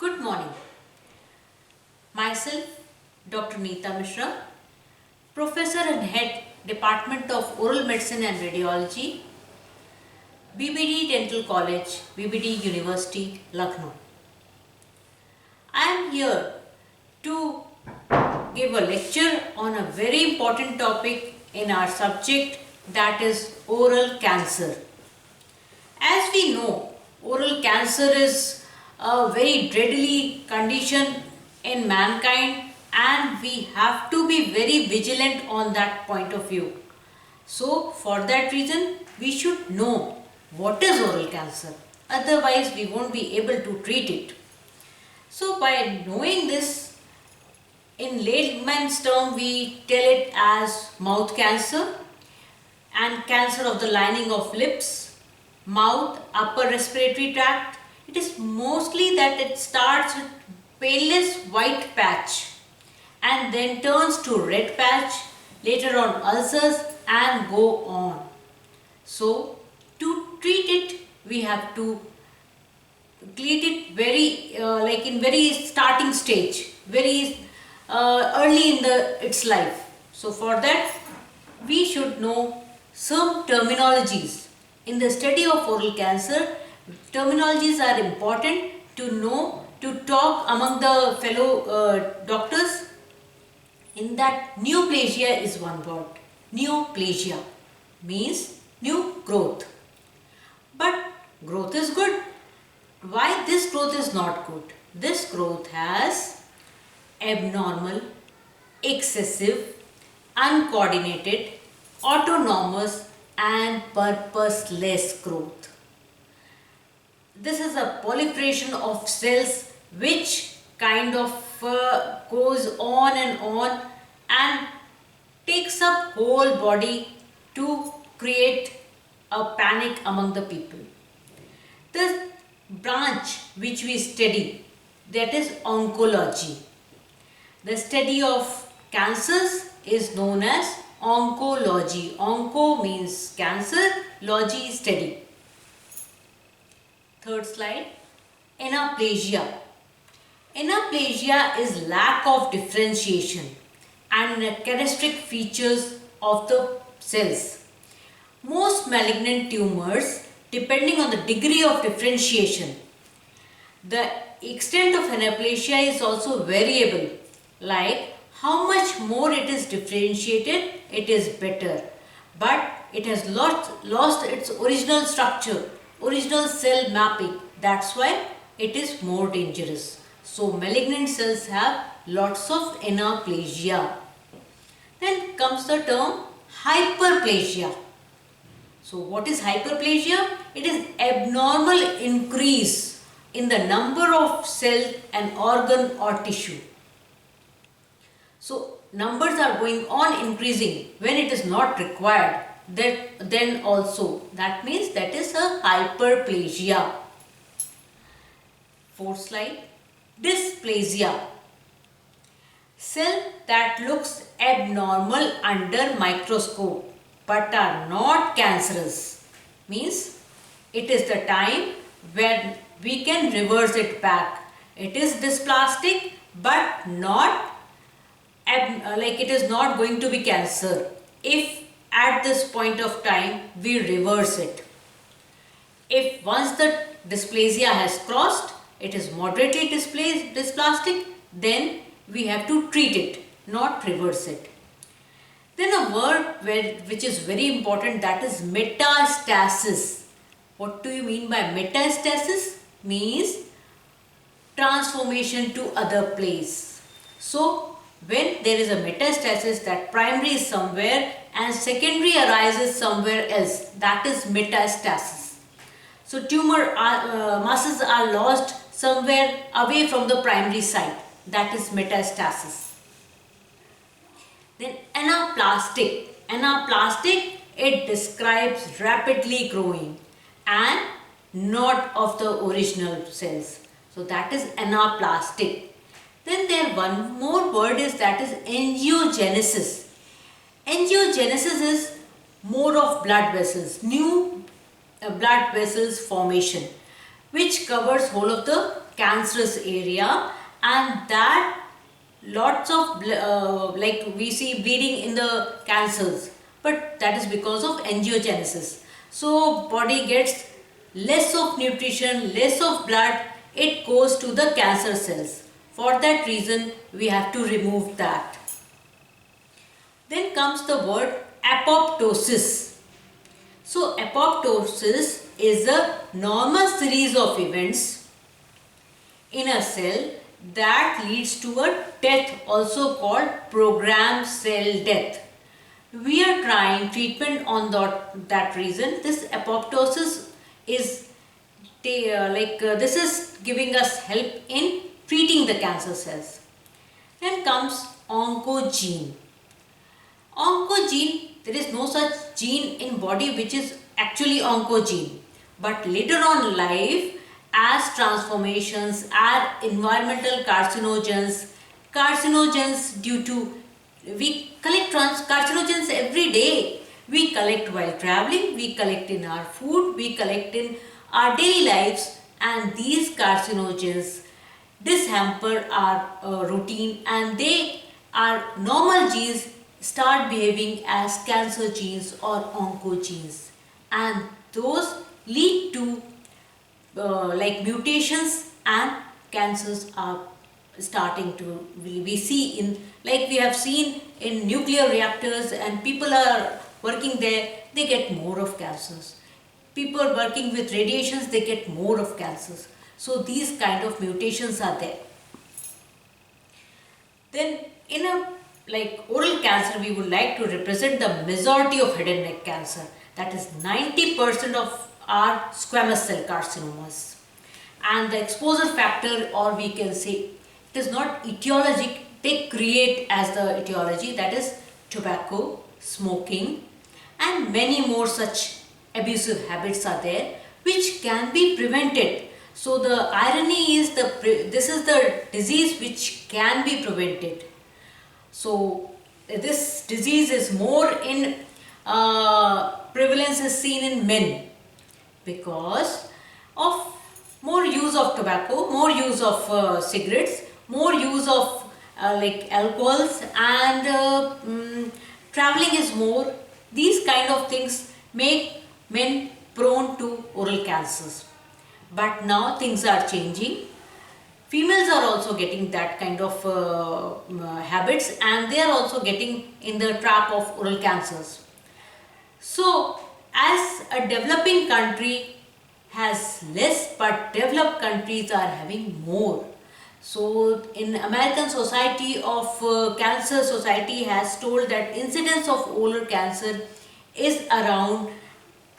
Good morning. Myself, Dr. NEETA MISRA, Professor and Head, Department of Oral Medicine and Radiology, BBD Dental College, BBD University, Lucknow. I am here to give a lecture on a very important topic in our subject, that is oral cancer. As we know, oral cancer is a very deadly condition in mankind, and we have to be very vigilant on that point of view. So for that reason, we should know what is oral cancer. Otherwise, we won't be able to treat it. So by knowing this, in layman's term, we tell it as mouth cancer and cancer of the lining of lips, mouth, upper respiratory tract. It is mostly that it starts with palest white patch and then turns to red patch, later on ulcers, and go on. So to treat it, we have to treat it very in very starting stage, very early in its life. So for that, we should know some terminologies. In the study of oral cancer, terminologies are important to know, to talk among the fellow doctors. In that, neoplasia is one word. Neoplasia means new growth. But growth is good. Why this growth is not good? This growth has abnormal, excessive, uncoordinated, autonomous and purposeless growth. This is a proliferation of cells which kind of goes on and takes up whole body to create a panic among the people. The branch which we study, that is oncology. The study of cancers is known as oncology. Onco means cancer, logy study. Third slide, anaplasia. Anaplasia is lack of differentiation and characteristic features of the cells. Most malignant tumors, depending on the degree of differentiation, the extent of anaplasia is also variable. Like how much more it is differentiated, it is better. But it has lost its original structure, original cell mapping. That's why it is more dangerous. So malignant cells have lots of anaplasia. Then comes the term hyperplasia. So what is hyperplasia? It is abnormal increase in the number of cell and organ or tissue. So numbers are going on increasing when it is not required. Then also that means that is a hyperplasia. Fourth slide, dysplasia. Cell that looks abnormal under microscope but are not cancerous, means it is the time when we can reverse it back. It is dysplastic but not it is not going to be cancer if at this point of time we reverse it. If once the dysplasia has crossed, it is moderately dysplastic, then we have to treat it, not reverse it. Then a word which is very important, that is metastasis. What do you mean by metastasis? Means transformation to other place. So when there is a metastasis, that primary is somewhere and secondary arises somewhere else, that is metastasis. So tumor masses are lost somewhere away from the primary site, that is metastasis. Then anaplastic. Anaplastic, it describes rapidly growing and not of the original cells. So that is anaplastic. Then there one more word is, that is angiogenesis. Angiogenesis is more of blood new blood vessels formation, which covers whole of the cancerous area, and that lots of like we see bleeding in the cancers, but that is because of angiogenesis. So body gets less of nutrition, less of blood, it goes to the cancer cells. For that reason we have to remove that. Then comes the word apoptosis. So apoptosis is a normal series of events in a cell that leads to a death, also called programmed cell death. We are trying treatment on that reason. This apoptosis is this is giving us help in treating the cancer cells. Then comes oncogene. Oncogene, there is no such gene in body which is actually oncogene, but later on in life, as transformations, as environmental carcinogens due to, we collect carcinogens every day. We collect while traveling, we collect in our food, we collect in our daily lives, and these carcinogens dishamper our routine, and they, our normal genes, start behaving as cancer genes or oncogenes, and those lead to mutations, and cancers are starting to, we see in, like we have seen in nuclear reactors, and people are working there, they get more of cancers. People working with radiations, they get more of cancers. So these kind of mutations are there. Then in a oral cancer, we would like to represent the majority of head and neck cancer, that is 90% of are squamous cell carcinomas. And the exposure factor, or we can say it is not etiologic, they create as the etiology, that is tobacco, smoking, and many more such abusive habits are there which can be prevented. So the irony is this is the disease which can be prevented. So this disease is more in prevalence is seen in men because of more use of tobacco, more use of cigarettes, more use of alcohols, and traveling is more. These kind of things make men prone to oral cancers. But now things are changing. Females are also getting that kind of habits, and they are also getting in the trap of oral cancers. So as a developing country has less, but developed countries are having more. So in American Society of Cancer Society has told that incidence of oral cancer is around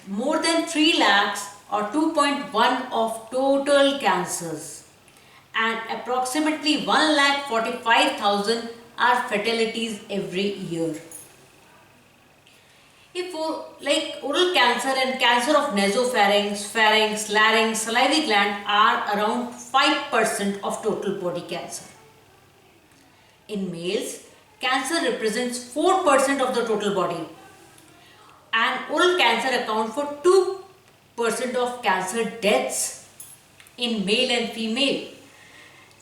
more than 3 lakhs or 2.1 of total cancers, and approximately 1,45,000 are fatalities every year. If oral cancer and cancer of nasopharynx, pharynx, larynx, salivary gland are around 5% of total body cancer. In males, cancer represents 4% of the total body, and oral cancer accounts for 2% of cancer deaths in male and female.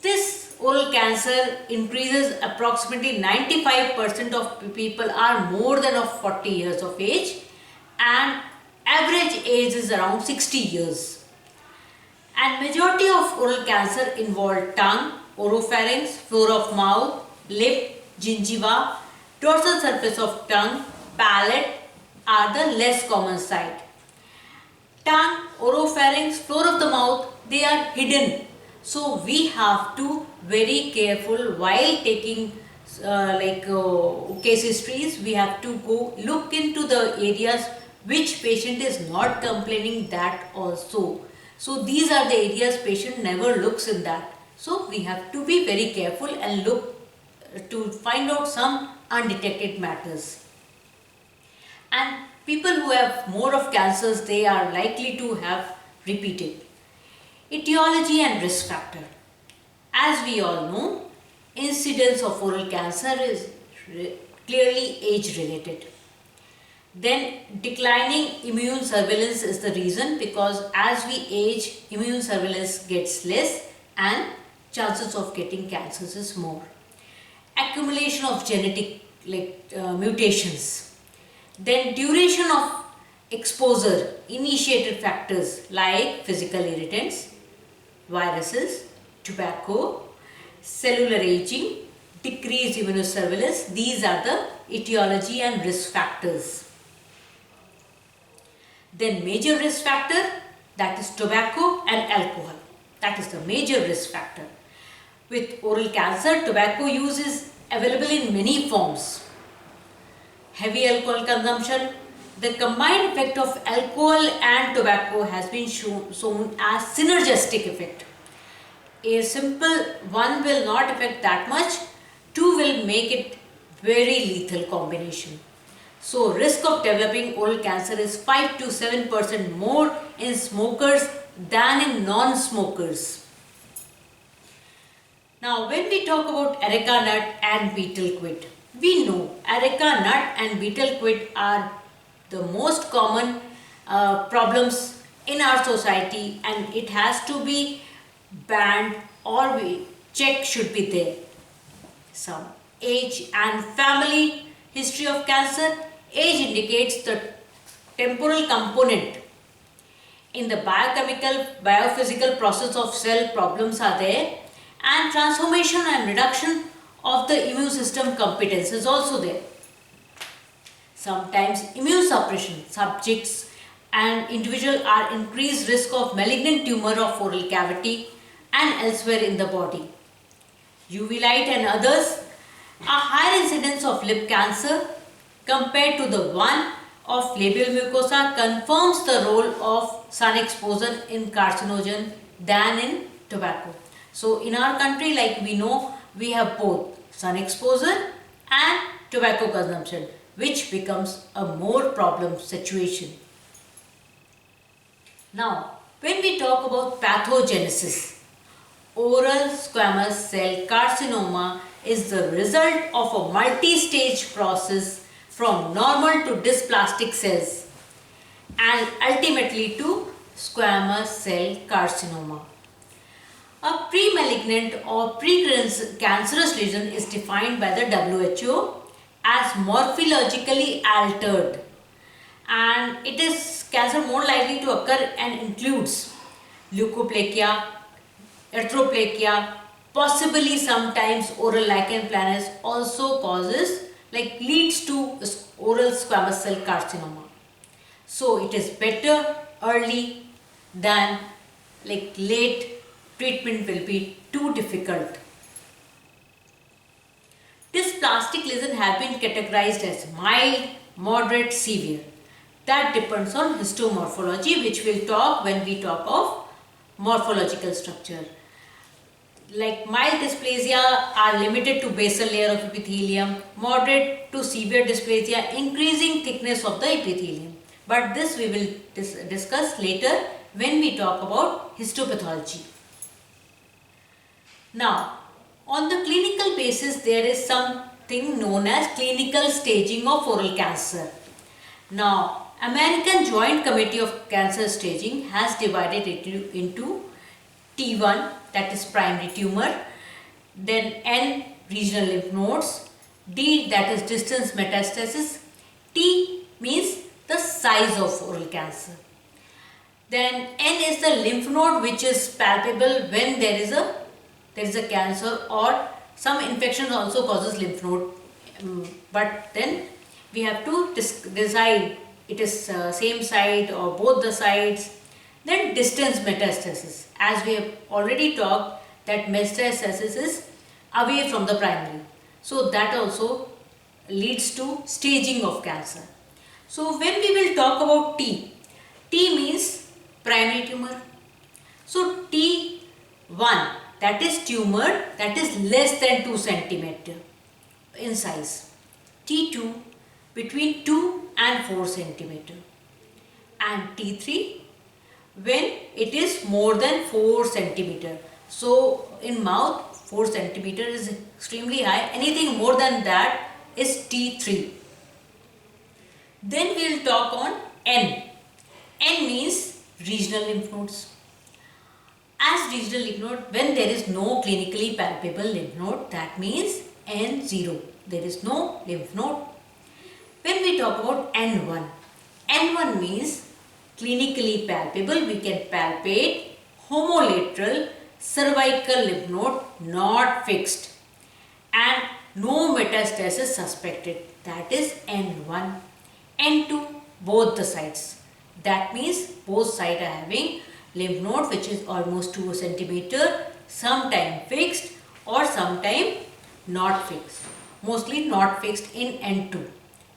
This oral cancer increases approximately 95% of people are more than of 40 years of age, and average age is around 60 years. And majority of oral cancer involve tongue, oropharynx, floor of mouth, lip, gingiva, dorsal surface of tongue, palate are the less common side. Tongue, oropharynx, floor of the mouth, they are hidden. So we have to very careful while taking case histories. We have to go look into the areas which patient is not complaining that also. So these are the areas patient never looks in that. So we have to be very careful and look to find out some undetected matters. And people who have more of cancers, they are likely to have repeated. Etiology and risk factor. As we all know, incidence of oral cancer is clearly age related. Then declining immune surveillance is the reason, because as we age, immune surveillance gets less and chances of getting cancers is more. Accumulation of genetic mutations. Then duration of exposure, initiated factors like physical irritants, viruses, tobacco, cellular aging, decreased immunosurveillance. These are the etiology and risk factors. Then major risk factor, that is tobacco and alcohol. That is the major risk factor. With oral cancer, tobacco use is available in many forms. Heavy alcohol consumption. The combined effect of alcohol and tobacco has been shown as synergistic effect. A simple one will not affect that much, two will make it very lethal combination. So risk of developing oral cancer is 5 to 7% more in smokers than in non-smokers. Now when we talk about areca nut and betel quid, we know areca nut and betel quid are the most common problems in our society, and it has to be banned or check should be there. Some age and family history of cancer. Age indicates the temporal component in the biochemical, biophysical process of cell problems are there, and transformation and reduction of the immune system competence is also there. Sometimes immune suppression subjects and individual are increased risk of malignant tumor of oral cavity and elsewhere in the body. UV light and others. A higher incidence of lip cancer compared to the one of labial mucosa confirms the role of sun exposure in carcinogen than in tobacco. So in our country, like we know, we have both sun exposure and tobacco consumption, which becomes a more problem situation. Now, when we talk about pathogenesis, oral squamous cell carcinoma is the result of a multi-stage process from normal to dysplastic cells and ultimately to squamous cell carcinoma. A pre-malignant or pre-cancerous lesion is defined by the WHO as morphologically altered, and it is cancer more likely to occur and includes leukoplakia, erythroplakia, possibly sometimes oral lichen planus also causes leads to oral squamous cell carcinoma. So it is better early than late. Treatment will be too difficult. Dysplastic lesions have been categorized as mild, moderate, severe. That depends on histomorphology, which we'll talk when we talk of morphological structure. Like mild dysplasia are limited to basal layer of epithelium, moderate to severe dysplasia increasing thickness of the epithelium. But this we will discuss later when we talk about histopathology. Now, on the clinical basis, there is something known as clinical staging of oral cancer. Now, American Joint Committee of Cancer Staging has divided it into T1, that is primary tumor, then N, regional lymph nodes, D, that is distance metastasis, T means the size of oral cancer. Then N is the lymph node which is palpable when there is a cancer, or some infection also causes lymph node, but then we have to decide it is same side or both the sides. Then distance metastasis, as we have already talked that metastasis is away from the primary, so that also leads to staging of cancer. So when we will talk about T means primary tumor. So T1, that is tumor that is less than 2 cm in size. T2 between 2 and 4 cm. And T3 when it is more than 4 cm. So in mouth 4 cm is extremely high. Anything more than that is T3. Then we will talk on N. N means regional lymph nodes. as regional lymph node, when there is no clinically palpable lymph node, that means N0. There is no lymph node. When we talk about N1, N1 means clinically palpable. We can palpate homolateral cervical lymph node, not fixed, and no metastasis suspected. That is N1. N2, both the sides. That means both sides are having lymph node which is almost 2 cm, sometime fixed or sometime not fixed. Mostly not fixed in N2.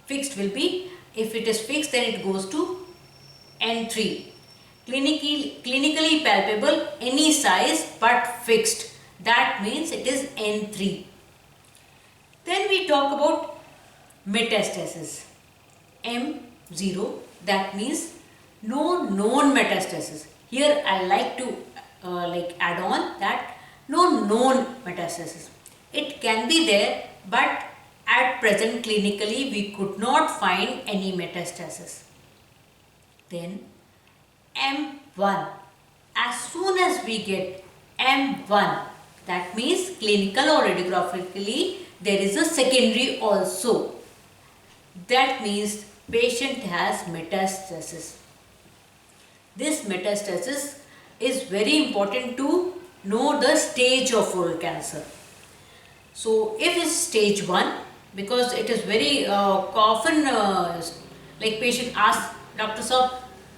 Fixed will be, if it is fixed then it goes to N3. Clinically palpable any size but fixed. That means it is N3. Then we talk about metastasis. M0, that means no known metastasis. Here I like to add on that no known metastasis. It can be there, but at present clinically we could not find any metastasis. Then M1. As soon as we get M1, that means clinical or radiographically there is a secondary also. That means patient has metastasis. This metastasis is very important to know the stage of oral cancer. So if it's stage 1, because it is very often like patient asks, Dr. Saab,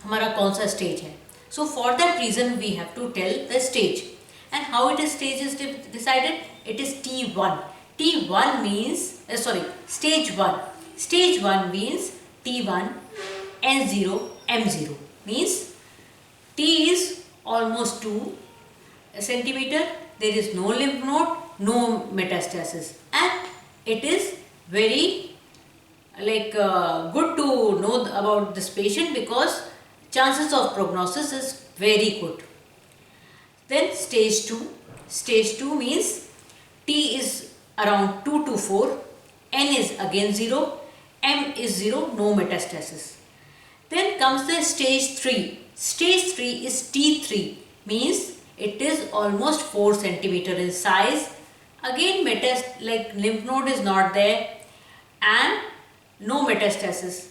हमारा कौन सा stage है? So for that reason we have to tell the stage. And how it is stage is decided? It is T1. T1 means, stage 1. Stage 1 means T1, N0, M0. Means T is almost 2 centimeter. There is no lymph node, no metastasis. And it is very good to know about this patient because chances of prognosis is very good. Then stage 2. Stage 2 means T is around 2 to 4, N is again 0, M is 0, no metastasis. Then comes the stage 3. Stage 3 is T3, means it is almost 4 centimeter in size. Again lymph node is not there and no metastasis.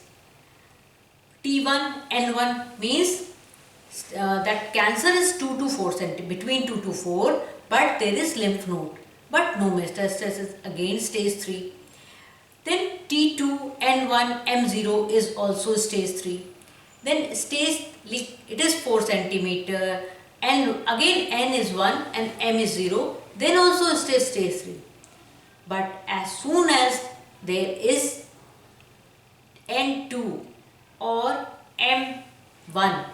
T1, N1 means that cancer is 2 to 4 cm, between 2 to 4, but there is lymph node, but no metastasis, again stage 3. Then T2, N1, M0 is also stage 3. Then stage, it is 4 centimeter, and again N is 1 and M is 0, then also stage 3. But as soon as there is N2 or M1,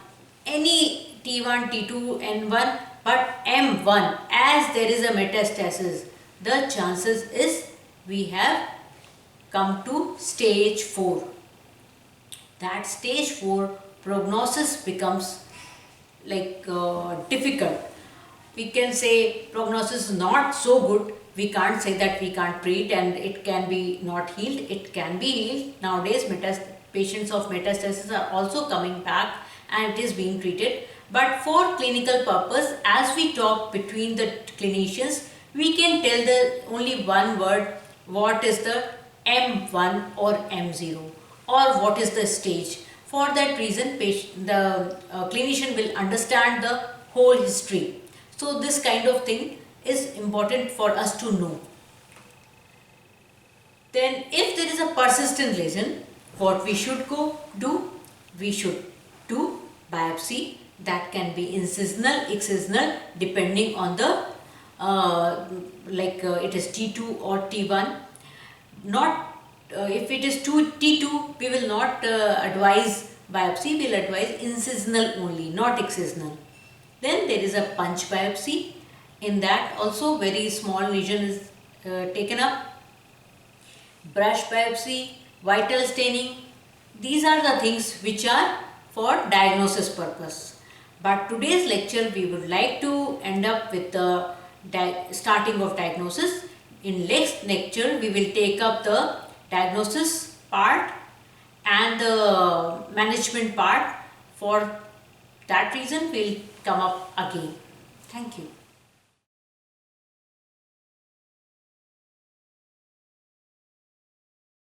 any T1, T2, N1, but M1, as there is a metastasis, the chances is we have come to stage 4. That stage 4 prognosis becomes difficult. We can say prognosis is not so good. We can't say that we can't treat and it can be not healed. It can be healed. Nowadays patients of metastasis are also coming back and it is being treated. But for clinical purpose, as we talk between the clinicians, we can tell the only one word, what is the M1 or M0 or what is the stage. For that reason, the clinician will understand the whole history. So this kind of thing is important for us to know. Then if there is a persistent lesion, what we should do? We should do biopsy. That can be incisional, excisional, depending on the it is T2 or T1. If it is T2, we will not advise biopsy. We will advise incisional only, not excisional. Then there is a punch biopsy. In that also very small lesion is taken up. Brush biopsy, vital staining. These are the things which are for diagnosis purpose. But today's lecture we would like to end up with the starting of diagnosis. In next lecture we will take up the diagnosis part and the management part. For that reason we will come up again. Thank you.